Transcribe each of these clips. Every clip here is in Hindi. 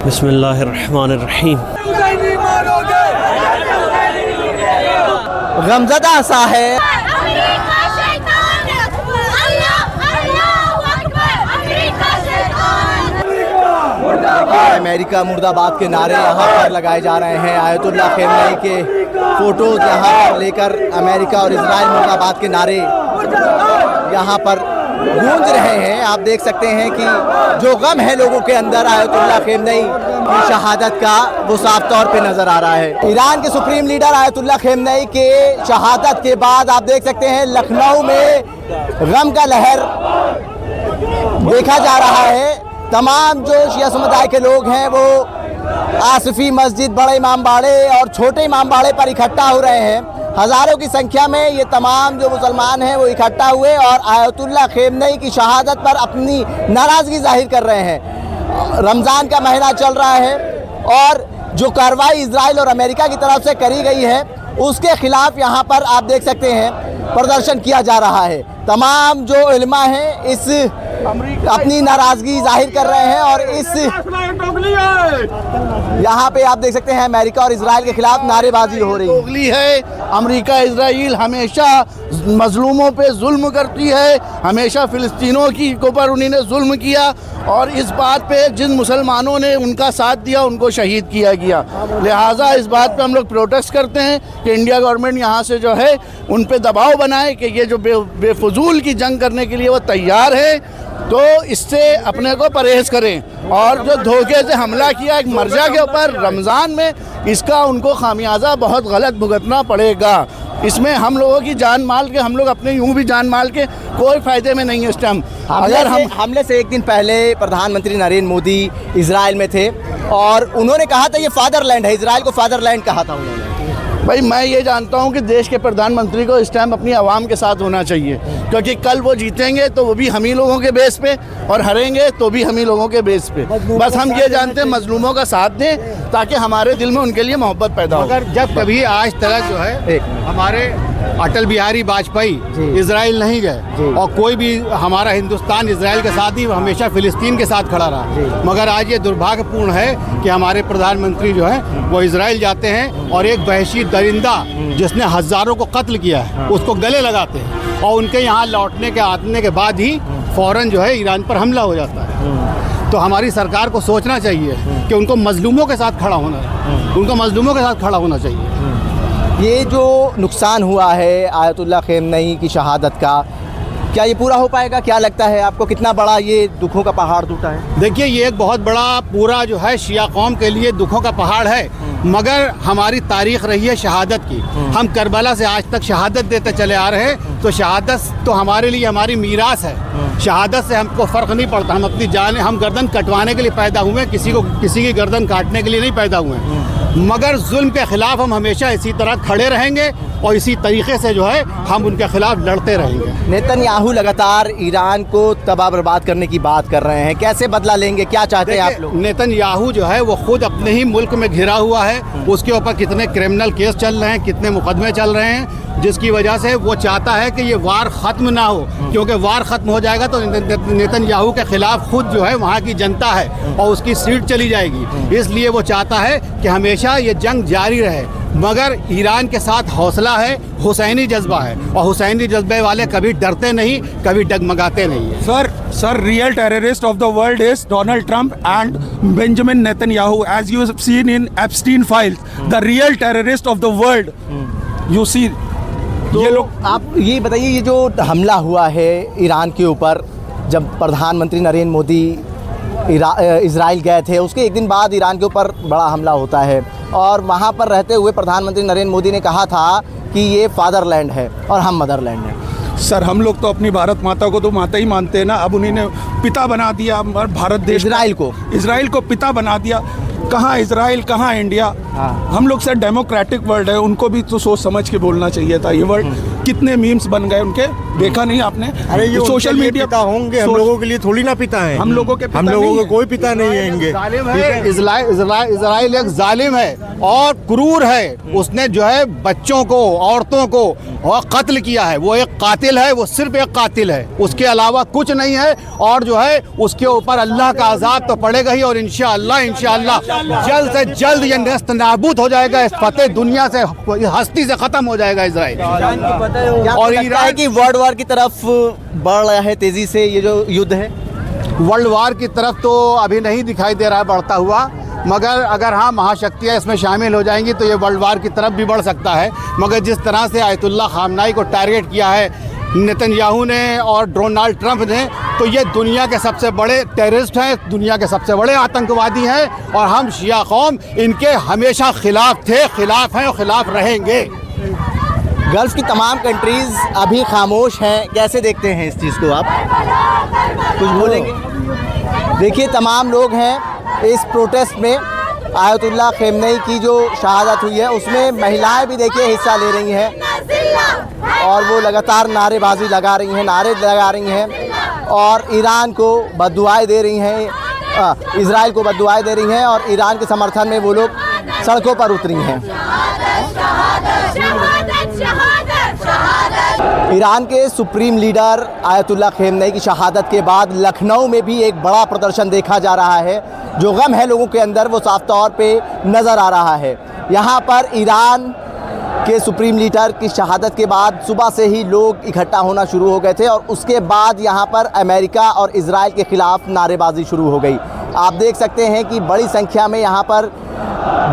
बिस्मिल्लाहिर्रहमानिर्रहीम। गमज़दा सा है अमेरिका मुर्दाबाद के नारे यहाँ पर लगाए जा रहे हैं। आयतुल्लाह खेमनेई के फोटोज यहाँ पर लेकर अमेरिका और इजराइल मुर्दाबाद के नारे यहाँ पर गूंज रहे हैं। आप देख सकते हैं कि जो गम है लोगों के अंदर आयतुल्लाह खेमनेई की शहादत का, वो साफ तौर पे नजर आ रहा है। ईरान के सुप्रीम लीडर आयतुल्लाह खेमनेई के शहादत के बाद आप देख सकते हैं लखनऊ में गम का लहर देखा जा रहा है। तमाम जो शिया समुदाय के लोग हैं वो आसिफी मस्जिद, बड़े इमाम बाड़े और छोटे इमाम बाड़े पर इकट्ठा हो रहे हैं। हज़ारों की संख्या में ये तमाम जो मुसलमान हैं वो इकट्ठा हुए और आयतुल्लाह खेमनेई की शहादत पर अपनी नाराज़गी जाहिर कर रहे हैं। रमज़ान का महीना चल रहा है और जो कार्रवाई इजराइल और अमेरिका की तरफ से करी गई है उसके खिलाफ यहाँ पर आप देख सकते हैं प्रदर्शन किया जा रहा है। तमाम जो उलमा हैं इस अपनी नाराज़गी जाहिर कर रहे हैं और इस यहाँ पे आप देख सकते हैं अमेरिका और इजराइल के खिलाफ नारेबाजी हो रही है। अमेरिका इजराइल हमेशा मजलूमों पे जुल्म करती है, हमेशा फ़िलिस्तीनों की ऊपर उन्होंने जुल्म किया और इस बात पे जिन मुसलमानों ने उनका साथ दिया उनको शहीद किया गया। लिहाजा इस बात पे हम लोग प्रोटेस्ट करते हैं कि इंडिया गवर्नमेंट यहाँ से जो है उन पे दबाव बनाए कि ये जो बेफजूल की जंग करने के लिए वो तैयार है तो इससे अपने को परहेज़ करें। और जो धोखे से हमला किया एक मर्जा के ऊपर रमज़ान में, इसका उनको खामियाजा बहुत गलत भुगतना पड़ेगा। इसमें हम लोगों की जान माल के, हम लोग अपने यूँ भी जान माल के कोई फ़ायदे में नहीं है इस टाइम। अगर हम हमले से एक दिन पहले प्रधानमंत्री नरेंद्र मोदी इजराइल में थे और उन्होंने कहा था ये फादरलैंड है, इजराइल को फादरलैंड कहा था उन्होंने। भाई मैं ये जानता हूँ कि देश के प्रधानमंत्री को इस टाइम अपनी आवाम के साथ होना चाहिए, क्योंकि कल वो जीतेंगे तो वो भी हम ही लोगों के बेस पे और हारेंगे तो भी हम ही लोगों के बेस पे। बस हम ये जानते हैं मजलूमों का साथ दें ताकि हमारे दिल में उनके लिए मोहब्बत पैदा हो। अगर जब कभी आज तक जो है हमारे अटल बिहारी वाजपेयी इजराइल नहीं गए और कोई भी हमारा हिंदुस्तान इजराइल के साथ ही हमेशा फ़िलिस्तीन के साथ खड़ा रहा, मगर आज ये दुर्भाग्यपूर्ण है कि हमारे प्रधानमंत्री जो है वो इजराइल जाते हैं और एक वहशी दरिंदा जिसने हज़ारों को कत्ल किया है उसको गले लगाते हैं और उनके यहाँ लौटने के आने के बाद ही फ़ौरन जो है ईरान पर हमला हो जाता है। तो हमारी सरकार को सोचना चाहिए कि उनको मजलूमों के साथ खड़ा होना चाहिए। ये जो नुकसान हुआ है आयतुल्लाह खेमनेई की शहादत का, क्या ये पूरा हो पाएगा? क्या लगता है आपको कितना बड़ा ये दुखों का पहाड़ टूटा है? देखिए ये एक बहुत बड़ा पूरा जो है शिया कौम के लिए दुखों का पहाड़ है, मगर हमारी तारीख रही है शहादत की। हम करबला से आज तक शहादत देते चले आ रहे हैं, तो शहादत तो हमारे लिए हमारी मीरास है। शहादत से हमको फ़र्क नहीं पड़ता, हम अपनी जान, हम गर्दन कटवाने के लिए पैदा हुए हैं, किसी की गर्दन काटने के लिए नहीं पैदा हुए हैं। मगर जुल्म के ख़िलाफ़ हम हमेशा इसी तरह खड़े रहेंगे और इसी तरीके से जो है हम उनके ख़िलाफ़ लड़ते रहेंगे। नेतन्याहू लगातार ईरान को तबाह बर्बाद करने की बात कर रहे हैं, कैसे बदला लेंगे, क्या चाहते हैं आप लोग? नेतन्याहू जो है वो खुद अपने ही मुल्क में घिरा हुआ है, उसके ऊपर कितने क्रिमिनल केस चल रहे हैं, कितने मुकदमे चल रहे हैं, जिसकी वजह से वो चाहता है कि ये वार ख़त्म ना हो, क्योंकि वार ख़त्म हो जाएगा तो नेतन्याहू के ख़िलाफ़ खुद जो है वहाँ की जनता है और उसकी सीट चली जाएगी। इसलिए वो चाहता है कि हमेशा ये जंग जारी रहे, मगर ईरान के साथ हौसला है, हुसैनी जज्बा है और हुसैनी जज्बे वाले कभी डरते नहीं, कभी डगमगाते नहीं। Sir real terrorist of the world is Donald Trump and Benjamin Netanyahu, as you have seen in Epstein files, the real terrorist of the world you see. तो ये लोग, आप ये बताइए, ये जो हमला हुआ है ईरान के ऊपर, जब प्रधानमंत्री नरेंद्र मोदी इजराइल गए थे उसके एक दिन बाद ईरान के ऊपर बड़ा हमला होता है और वहाँ पर रहते हुए प्रधानमंत्री नरेंद्र मोदी ने कहा था कि ये फादरलैंड है और हम मदरलैंड हैं। सर हम लोग तो अपनी भारत माता को तो माता ही मानते हैं ना, अब उन्हीं ने पिता बना दिया भारत देश, इजराइल को पिता बना दिया। कहाँ इजराइल, कहाँ इंडिया? हम लोग से डेमोक्रेटिक वर्ल्ड है, उनको भी तो सोच समझ के बोलना चाहिए था। ये वर्ड कितने मीम्स बन गए उनके, देखा नहीं आपने? अरे ये सोशल मीडिया पिता होंगे, हम लोगों के लिए थोड़ी ना पिता है। हम लोगों के कोई पिता नहीं है। जालिम है, इजराइल एक जालिम है और क्रूर है। उसने जो है बच्चों को, औरतों को और कत्ल किया है। वो एक कातिल है, वो सिर्फ एक कातिल है, उसके अलावा कुछ नहीं है। और जो है उसके ऊपर अल्लाह का अजाब तो पड़ेगा ही, और इंशाअल्लाह जल्द से जल्द ये नेस्त नाबूद हो जाएगा, इस फतेह दुनिया से, हस्ती से खत्म हो जाएगा इजराइल। और ईरान की वर्ल्ड वॉर की तरफ बढ़ रहा है तेजी से ये जो युद्ध है? वर्ल्ड वार की तरफ तो अभी नहीं दिखाई दे रहा है बढ़ता हुआ, मगर अगर हाँ महाशक्तियाँ इसमें शामिल हो जाएंगी तो ये वर्ल्ड वार की तरफ भी बढ़ सकता है। मगर जिस तरह से आयतुल्लाह खामनाई को टारगेट किया है नेतन्याहू ने और डोनाल्ड ट्रंप ने, तो ये दुनिया के सबसे बड़े टेररिस्ट हैं, दुनिया के सबसे बड़े आतंकवादी हैं। और हम शिया कौम इनके हमेशा खिलाफ थे, खिलाफ हैं और खिलाफ रहेंगे। गल्फ की तमाम कंट्रीज़ अभी खामोश हैं, कैसे देखते हैं इस चीज़ को आप? कुछ बोलेंगे? देखिए तमाम लोग हैं इस प्रोटेस्ट में। आयतुल्लाह ख़मेनी की जो शहादत हुई है उसमें महिलाएं भी देखिए हिस्सा ले रही हैं और वो लगातार नारेबाजी लगा रही हैं, नारे लगा रही हैं और ईरान को बद्दुआएं दे रही हैं, इजराइल को बद्दुआएं दे रही हैं और ईरान के समर्थन में वो लोग सड़कों पर उतरी हैं। ईरान के सुप्रीम लीडर आयतुल्लाह ख़मेनी की शहादत के बाद लखनऊ में भी एक बड़ा प्रदर्शन देखा जा रहा है। जो गम है लोगों के अंदर वो साफ तौर पे नज़र आ रहा है। यहाँ पर ईरान के सुप्रीम लीडर की शहादत के बाद सुबह से ही लोग इकट्ठा होना शुरू हो गए थे और उसके बाद यहाँ पर अमेरिका और इजराइल के ख़िलाफ़ नारेबाजी शुरू हो गई। आप देख सकते हैं कि बड़ी संख्या में यहाँ पर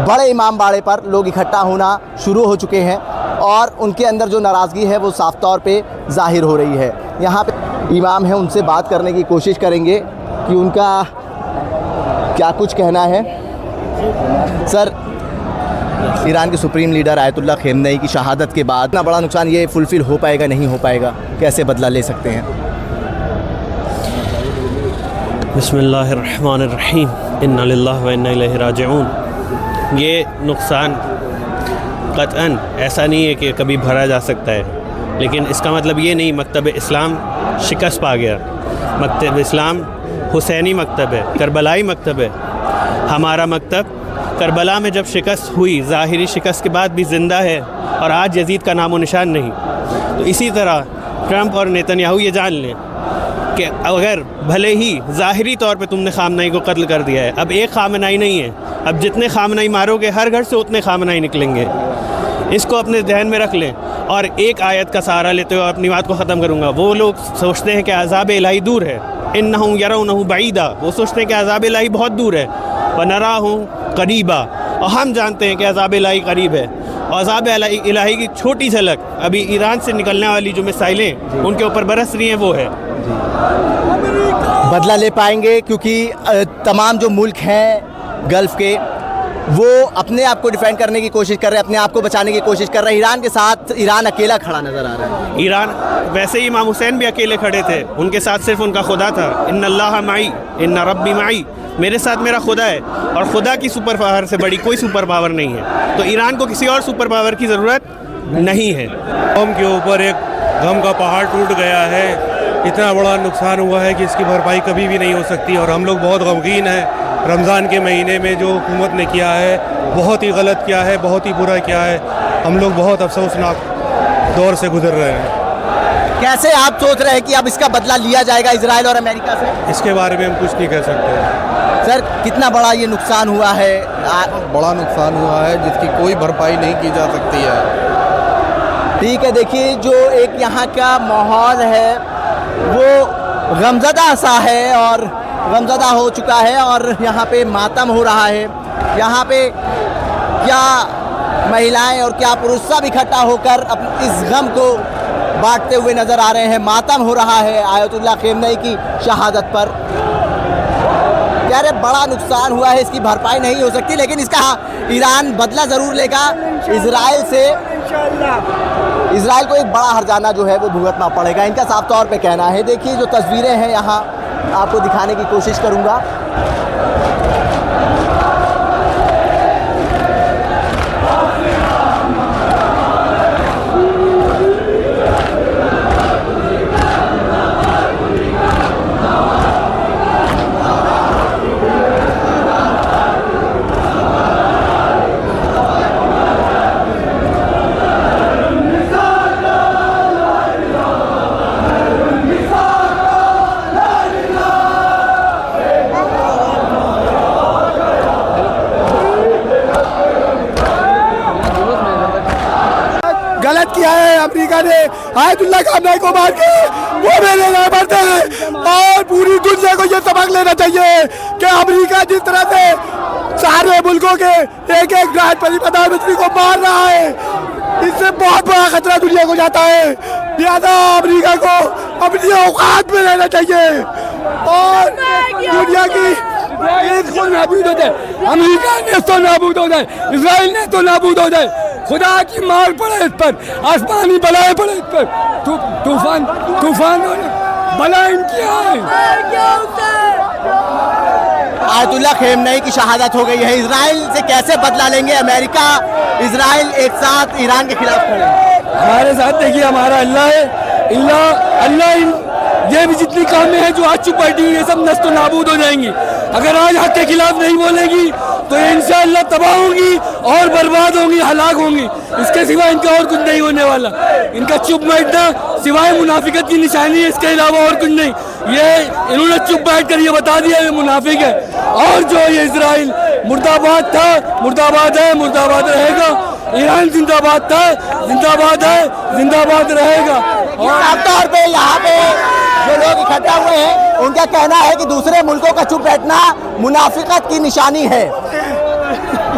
बड़े इमाम बाड़े पर लोग इकट्ठा होना शुरू हो चुके हैं और उनके अंदर जो नाराज़गी है वो साफ तौर पे ज़ाहिर हो रही है। यहाँ पे इमाम हैं, उनसे बात करने की कोशिश करेंगे कि उनका क्या कुछ कहना है। सर, ईरान के सुप्रीम लीडर आयतुल्लाह ख़मेनी की शहादत के बाद इतना बड़ा नुकसान ये फुलफ़िल हो पाएगा, नहीं हो पाएगा, कैसे बदला ले सकते हैं? बिस्मिल्लाहिर्रहमानिर्रहीम, इन्ना लिल्लाहि व इन्ना इलैहि राजिऊन। ये नुकसान क़तअन ऐसा नहीं है कि कभी भरा जा सकता है, लेकिन इसका मतलब ये नहीं मकतब इस्लाम शिकस्त पा गया। मकतब इस्लाम हुसैनी मकतब है, करबलाई मकतब है। हमारा मकतब करबला में जब शिकस्त हुई, ज़ाहिरी शिकस्त के बाद भी ज़िंदा है और आज यजीद का नामो निशान नहीं। तो इसी तरह ट्रंप और नेतन्याहू ये जान लें कि अगर भले ही ज़ाहिरी तौर पे तुमने ख़ामनाई को कत्ल कर दिया है, अब एक ख़ामनाई नहीं है, अब जितने ख़ामनाई मारोगे हर घर से उतने ख़ामनाई निकलेंगे। इसको अपने ध्यान में रख लें। और एक आयत का सहारा लेते हुए अपनी बात को ख़त्म करूँगा। वो लोग सोचते हैं कि अज़ाब इलाही दूर है, इन्नहुम यरौनहु बईदा, वो सोचते हैं कि अज़ाब इलाही बहुत दूर है, व नराहु करीबा, और हम जानते हैं कि अज़ाब इलाही करीब है। और अज़ाब इलाही की छोटी झलक अभी ईरान से निकलने वाली जो मिसाइलें उनके ऊपर बरस रही हैं वो है। बदला ले पाएंगे क्योंकि तमाम जो मुल्क हैं गल्फ़ के वो अपने आप को डिफेंड करने की कोशिश कर रहे हैं, अपने आप को बचाने की कोशिश कर रहे हैं। ईरान के साथ ईरान अकेला खड़ा नज़र आ रहा है। ईरान वैसे ही इमाम हुसैन भी अकेले खड़े थे, उनके साथ सिर्फ उनका खुदा था। इन्नल्लाह माई इन्ना रब्बी माई, मेरे साथ मेरा खुदा है और खुदा की सुपर पावर से बड़ी कोई सुपर पावर नहीं है। तो ईरान को किसी और सुपर पावर की ज़रूरत नहीं है। कौम के ऊपर एक गम का पहाड़ टूट गया है, इतना बड़ा नुकसान हुआ है कि इसकी भरपाई कभी भी नहीं हो सकती और हम लोग बहुत गमगीन हैं। रमज़ान के महीने में जो हुकूमत ने किया है बहुत ही गलत किया है, बहुत ही बुरा किया है। हम लोग बहुत अफसोसनाक दौर से गुजर रहे हैं। कैसे आप सोच रहे हैं कि अब इसका बदला लिया जाएगा इजराइल और अमेरिका से? इसके बारे में हम कुछ नहीं कह सकते। सर, कितना बड़ा ये नुकसान हुआ है? बड़ा नुकसान हुआ है जिसकी कोई भरपाई नहीं की जा सकती है। ठीक है, देखिए जो एक यहाँ का माहौल है वो गमज़दा सा है और गमज़दा हो चुका है और यहाँ पे मातम हो रहा है। यहाँ पे क्या महिलाएं और क्या पुरुष सब इकट्ठा होकर इस गम को बांटते हुए नज़र आ रहे हैं। मातम हो रहा है आयतुल्लाह ख़मेनी की शहादत पर। कह रहे बड़ा नुकसान हुआ है, इसकी भरपाई नहीं हो सकती, लेकिन इसका ईरान बदला ज़रूर लेगा इजराइल से। इजराइल को एक बड़ा हर्जाना जो है वो भुगतना पड़ेगा, इनका साफ तौर पे कहना है। देखिए जो तस्वीरें हैं यहाँ आपको दिखाने की कोशिश करूँगा। अमेरिका ने आयतुल्लाह खामनेई को मार के वो मेरे लिए बढ़ते हैं। और पूरी दुनिया को ये सबक लेना चाहिए कि अमेरिका जिस तरह से सारे मुल्कों के एक एक राष्ट्रपति प्रधानमंत्री को मार रहा है, इससे बहुत बड़ा खतरा दुनिया को जाता है। लिहाजा अमेरिका को अपनी औकात में रहना चाहिए और दुनिया की इसको नाबूद हो जाए, अमेरिका ने तो नाबूद हो जाए, इसराइल ने तो नाबूद हो जाए। खुदा की मार पड़े इस पर, आसमानी बलाएं पड़े इस पर, तूफान बला इनकी आए। आयतुल्लाह खामनेई की शहादत हो गई है। इसराइल से कैसे बदला लेंगे अमेरिका, इसराइल एक साथ ईरान के खिलाफ खड़े हैं। हमारे साथ देखिए हमारा अल्लाह है, अल्लाह ये भी जितनी कामें हैं जो आज चुप बैठी हुई ये सब नष्ट नाबूद हो जाएंगी। अगर आज हक के खिलाफ नहीं बोलेगी तो इंशाअल्लाह तबाह होंगी और बर्बाद होंगी, हलाक होंगी। इसके सिवा इनका और कुछ नहीं होने वाला। इनका चुप बैठना सिवाय मुनाफिकत की निशानी है, इसके अलावा और कुछ नहीं। ये इन्होंने चुप बैठ कर ये बता दिया ये मुनाफिक है। और जो ये इसराइल मुर्दाबाद था, मुर्दाबाद है, मुर्दाबाद रहेगा। ईरान जिंदाबाद था, जिंदाबाद है, जिंदाबाद रहेगा। और आमतौर पे यहाँ पे जो लोग इकट्ठा हुए हैं उनका कहना है कि दूसरे मुल्कों का चुप बैठना मुनाफिकत की निशानी है।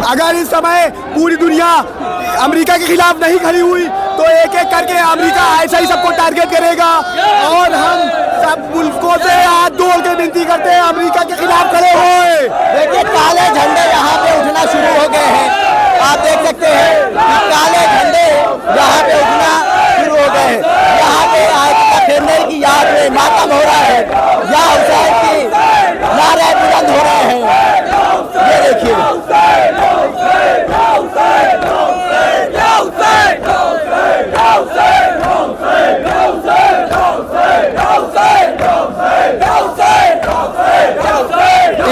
अगर इस समय पूरी दुनिया अमेरिका के खिलाफ नहीं खड़ी हुई तो एक एक करके अमेरिका ऐसा ही सबको टारगेट करेगा। और हम सब मुल्कों से हाथ जोड़ के विनती करते हैं अमेरिका के खिलाफ खड़े होए। देखिए काले झंडे यहाँ पे उठना शुरू हो गए हैं। आप देख सकते हैं कि काले झंडे यहाँ पे उठना शुरू हो गए हैं। यहाँ पे आयतुल्लाह खामनेई की याद में मातम हो रहा है, या हुसैन की नारे बुलंद हो रहे हैं। ये देखिए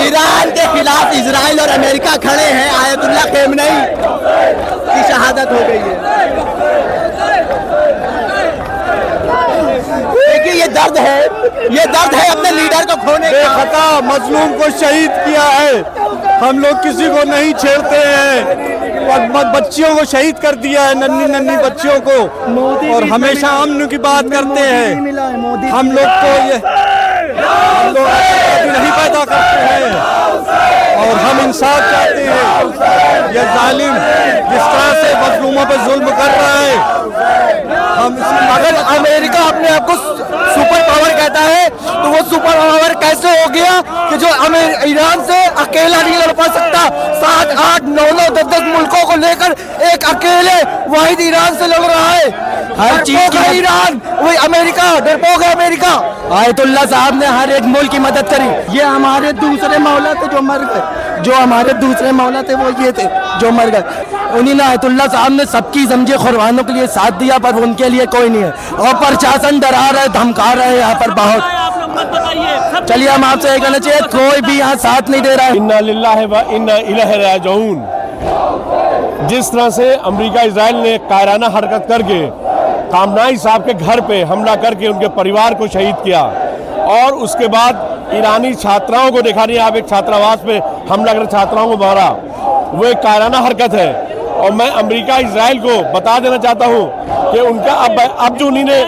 ईरान के खिलाफ इजराइल और अमेरिका खड़े हैं। आयतुल्लाह खामनेई की शहादत हो गई है। देखिए ये दर्द है अपने लीडर को खोने का। बेखता मजलूम को शहीद किया है। हम लोग किसी को नहीं छेड़ते हैं। बच्चियों को शहीद कर दिया है, नन्ही नन्ही बच्चियों को, और हमेशा अमन की बात करते हैं। हम लोग को ये नहीं पैदा करते हैं और हम इंसाफ चाहते हैं। ये जालिम जिस तरह से मजलूमों पे जुल्म कर रहा है, हम अगर अमेरिका अपने आप को सुपर पावर कहता है तो वो सुपर पावर कैसे हो गया कि जो ईरान से अकेला नहीं लड़ पा सकता। 7, 8, 9, 10 मुल्कों को लेकर एक अकेले वाहिद ईरान से लड़ रहा है। हर चीज की ईरान, वही अमेरिका डरपोक है अमेरिका। आयतुल्लाह साहब ने हर एक मुल्क की मदद करी। ये हमारे दूसरे मौला थे जो मर गए, जो हमारे दूसरे मौला थे वो ये थे जो मर गए। उन्हीं ने आयतुल्लाह साहब ने सबकी समझे कुर्बानों के लिए साथ दिया, पर उनके लिए कोई नहीं है। और प्रशासन डरा रहे, धमका रहे हैं यहाँ पर बहुत। चलिए हम आपसे ये कहना चाहिए कोई भी यहाँ साथ नहीं दे रहा है। इन्ना लिल्लाहि व इन्ना इलैहि राजिऊन। जिस तरह से अमेरिका इजराइल ने कायराना हरकत करके खामनेई साहब के घर पे हमला करके उनके परिवार को शहीद किया, और उसके बाद ईरानी छात्राओं को देखा नहीं, आप एक छात्रावास पे हमला कर छात्राओं को मारा, वो एक कायराना हरकत है। और मैं अमेरिका इजराइल को बता देना चाहता हूँ कि उनका अब जो उन्हीं ने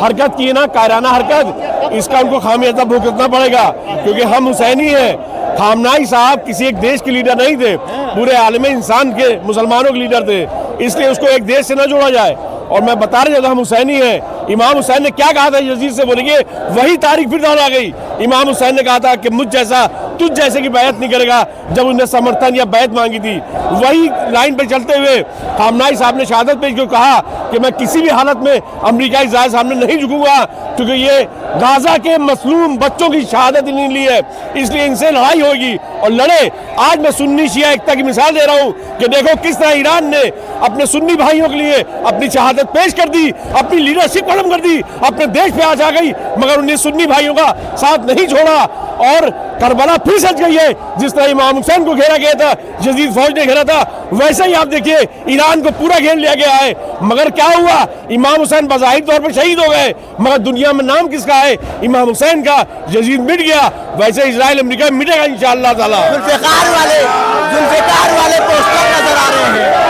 हरकत की है ना, कायराना हरकत, इसका उनको खामियाजा भुगतना पड़ेगा, क्योंकि हम हुसैनी हैं। खामनेई साहब किसी एक देश के लीडर नहीं थे, पूरे आलम इंसान के मुसलमानों के लीडर थे, इसलिए उसको एक देश से न जोड़ा जाए। और मैं बता रहा था हम हुसैनी हैं। इमाम हुसैन ने क्या कहा था यजीद से, बोलेंगे वही तारीख फिर दोहरा गई। इमाम हुसैन ने कहा था कि मुझ जैसा तुझ जैसे की बैत नहीं करेगा, जब उन्हें समर्थन या बैत मांगी थी। वही लाइन पे चलते हुए खामनेई साहब ने शहादत पेश को कहा कि मैं किसी भी हालत में अमेरिका इजराइल सामने नहीं झुकूंगा, क्योंकि ये गाजा के मसलूम बच्चों की शहादत नहीं ली है, इसलिए इनसे लड़ाई होगी और लड़े। आज मैं सुन्नी शिया एकता की मिसाल दे रहा हूँ कि देखो किस तरह ईरान ने अपने सुन्नी भाइयों के लिए अपनी शहादत पेश कर दी, अपनी लीडरशिप खत्म कर दी, अपने देश पे आ गई, मगर उन्हें सुन्नी भाइयों का साथ नहीं छोड़ा। और करबला फिर सज गई है। जिस तरह इमाम हुसैन को घेरा गया था, यजीद फौज ने घेरा था, वैसे ही आप देखिए ईरान को पूरा घेर लिया गया है। मगर क्या हुआ, इमाम हुसैन बज़ाहिर तौर पर शहीद हो गए, मगर दुनिया में नाम किसका है? इमाम हुसैन का। यजीद मिट गया, वैसे इजराइल अमेरिका मिटेगा इंशाअल्लाह ताला। जुल्फ़िकार वाले पोस्टर नजर आ रहे हैं।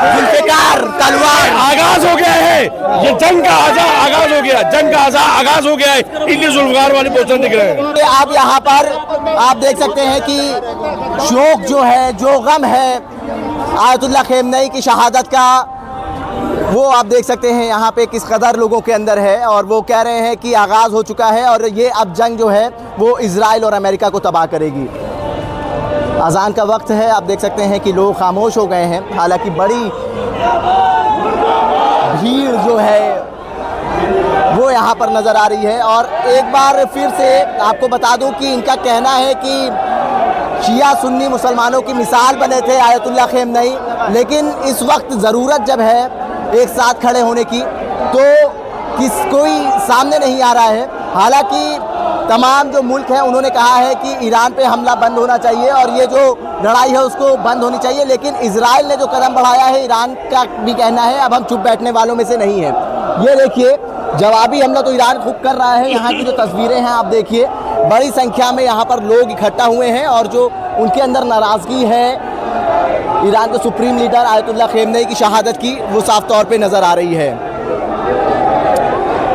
जुल्फिकार तलवार आगाज हो गया है, ये जंग का आगाज हो गया, जंग का आगाज हो गया है। इनके जुल्फकार वाले पोस्टर दिख रहे हैं। आप यहाँ पर आप देख सकते हैं कि शोक जो है, जो गम है आयतुल्लाह खेमनेई की शहादत का, वो आप देख सकते हैं यहाँ पे किस कदर लोगों के अंदर है। और वो कह रहे हैं कि आगाज़ हो चुका है और ये अब जंग जो है वो इजराइल और अमेरिका को तबाह करेगी। अजान का वक्त है, आप देख सकते हैं कि लोग खामोश हो गए हैं। हालांकि बड़ी भीड़ जो है वो यहाँ पर नज़र आ रही है। और एक बार फिर से आपको बता दूं कि इनका कहना है कि शिया सुन्नी मुसलमानों की मिसाल बने थे आयतुल्लाह खेमनेई, लेकिन इस वक्त ज़रूरत जब है एक साथ खड़े होने की तो कोई सामने नहीं आ रहा है। हालांकि तमाम जो मुल्क हैं उन्होंने कहा है कि ईरान पे हमला बंद होना चाहिए और ये जो लड़ाई है उसको बंद होनी चाहिए, लेकिन इजराइल ने जो कदम बढ़ाया है, ईरान का भी कहना है अब हम चुप बैठने वालों में से नहीं है। ये देखिए जवाबी हमला तो ईरान खूब कर रहा है। यहाँ की जो तस्वीरें हैं आप देखिए, बड़ी संख्या में यहाँ पर लोग इकट्ठा हुए हैं और जो उनके अंदर नाराज़गी है ईरान के सुप्रीम लीडर आयतुल्लाह खेमनेई की शहादत की, वो साफ तौर पे नज़र आ रही है।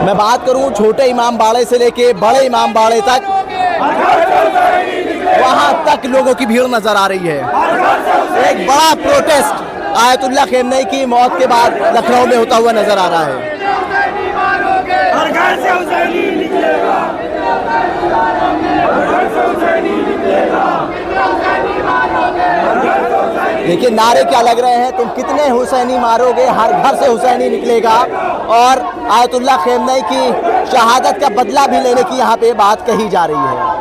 मैं बात करूं छोटे इमाम बाड़े से लेके बड़े इमाम बाड़े तक, वहां तक लोगों की भीड़ नज़र आ रही है। एक बड़ा प्रोटेस्ट आयतुल्लाह खेमनेई की मौत के बाद लखनऊ में होता हुआ नज़र आ रहा है। देखिए नारे क्या लग रहे हैं, तुम कितने हुसैनी मारोगे, हर घर से हुसैनी निकलेगा। और आयतुल्लाह खेमनेई की शहादत का बदला भी लेने की यहाँ पे बात कही जा रही है।